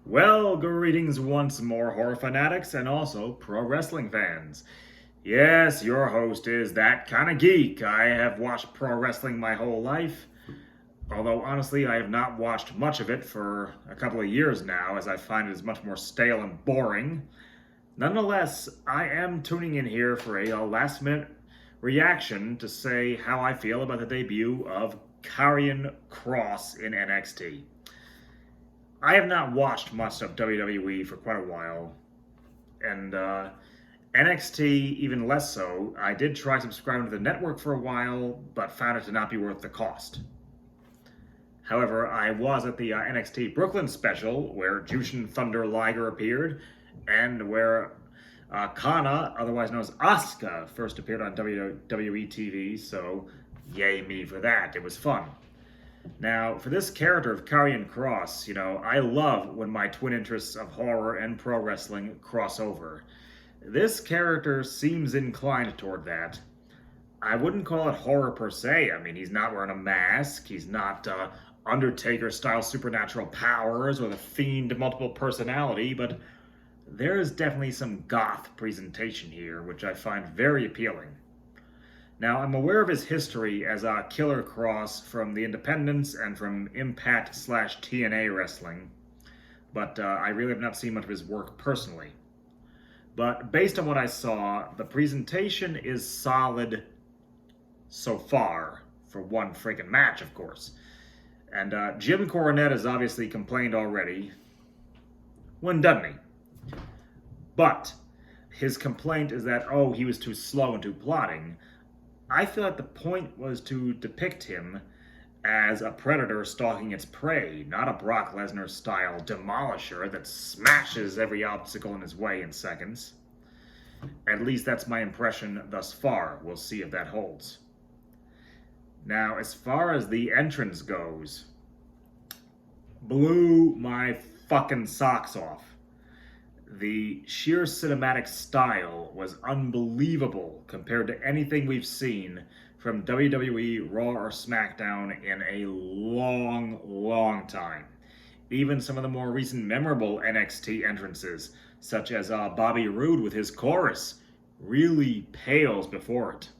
Well, greetings once more, horror fanatics and also pro wrestling fans. Yes, your host is that kind of geek. I have watched pro wrestling my whole life, although honestly, I have not watched much of it for a couple of years now, as I find it is much more stale and boring. Nonetheless, I am tuning in here for a last minute reaction to say how I feel about the debut of Karrion Kross in NXT. I have not watched much of WWE for quite a while, and NXT even less so. I did try subscribing to the network for a while, but found it to not be worth the cost. However, I was at the NXT Brooklyn special, where Jushin Thunder Liger appeared, and where Kana, otherwise known as Asuka, first appeared on WWE TV, so yay me for that. It was fun. Now, for this character of Karrion Kross, I love when my twin interests of horror and pro wrestling cross over. This character seems inclined toward that. I wouldn't call it horror per se. I mean, he's not wearing a mask, he's not Undertaker-style supernatural powers or the Fiend multiple personality, but there is definitely some goth presentation here, which I find very appealing. Now, I'm aware of his history as Killer Kross from the Independents and from Impact/TNA Wrestling, but I really have not seen much of his work personally. But based on what I saw, the presentation is solid so far, for one freaking match, of course. And Jim Cornette has obviously complained already. When doesn't he? But his complaint is that, he was too slow and too plodding. I feel like the point was to depict him as a predator stalking its prey, not a Brock Lesnar-style demolisher that smashes every obstacle in his way in seconds. At least that's my impression thus far. We'll see if that holds. Now, as far as the entrance goes, blew my fucking socks off. The sheer cinematic style was unbelievable compared to anything we've seen from WWE, Raw, or SmackDown in a long, long time. Even some of the more recent memorable NXT entrances, such as Bobby Roode with his chorus, really pales before it.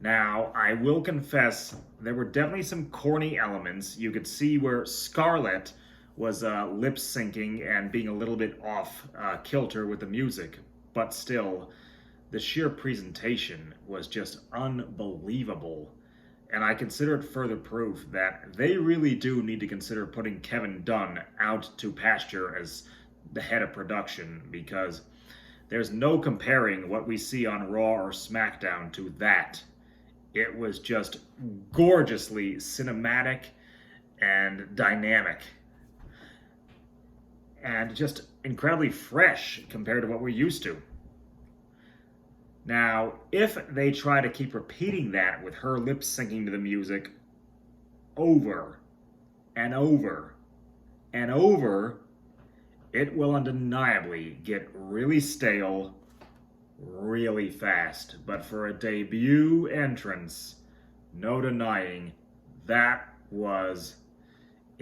Now, I will confess, there were definitely some corny elements. You could see where Scarlett was lip syncing and being a little bit off kilter with the music, but still, the sheer presentation was just unbelievable. And I consider it further proof that they really do need to consider putting Kevin Dunn out to pasture as the head of production, because there's no comparing what we see on Raw or SmackDown to that. It was just gorgeously cinematic and dynamic, and just incredibly fresh compared to what we're used to. Now, if they try to keep repeating that with her lip syncing to the music over and over and over, it will undeniably get really stale really fast. But for a debut entrance, no denying, that was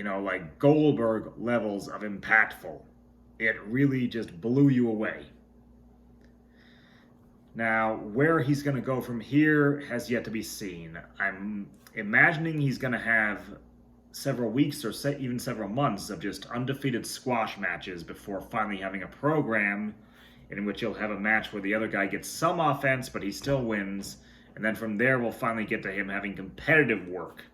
like Goldberg levels of impactful. It really just blew you away. Now, where he's going to go from here has yet to be seen. I'm imagining he's going to have several weeks or even several months of just undefeated squash matches before finally having a program in which he'll have a match where the other guy gets some offense, but he still wins. And then from there, we'll finally get to him having competitive work.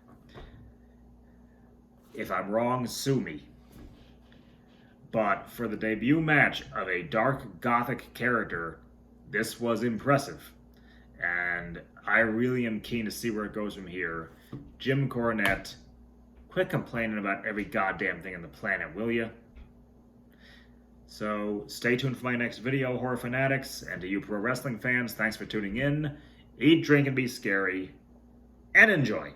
If I'm wrong, sue me. But for the debut match of a dark gothic character, this was impressive. And I really am keen to see where it goes from here. Jim Cornette, quit complaining about every goddamn thing on the planet, will ya? So stay tuned for my next video, horror fanatics, and to you pro wrestling fans, thanks for tuning in. Eat, drink, and be scary, and enjoy.